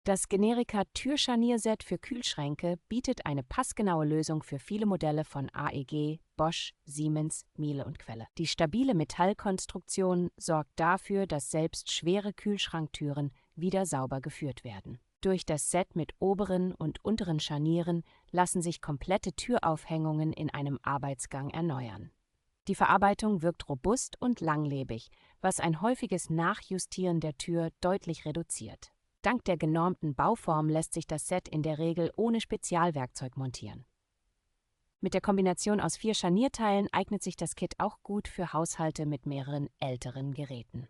Das Generika Türscharnierset für Kühlschränke bietet eine passgenaue Lösung für viele Modelle von AEG, Bosch, Siemens, Miele und Quelle. Die stabile Metallkonstruktion sorgt dafür, dass selbst schwere Kühlschranktüren wieder sauber geführt werden. Durch das Set mit oberen und unteren Scharnieren lassen sich komplette Türaufhängungen in einem Arbeitsgang erneuern. Die Verarbeitung wirkt robust und langlebig, was ein häufiges Nachjustieren der Tür deutlich reduziert. Dank der genormten Bauform lässt sich das Set in der Regel ohne Spezialwerkzeug montieren. Mit der Kombination aus 4 Scharnierteilen eignet sich das Kit auch gut für Haushalte mit mehreren älteren Geräten.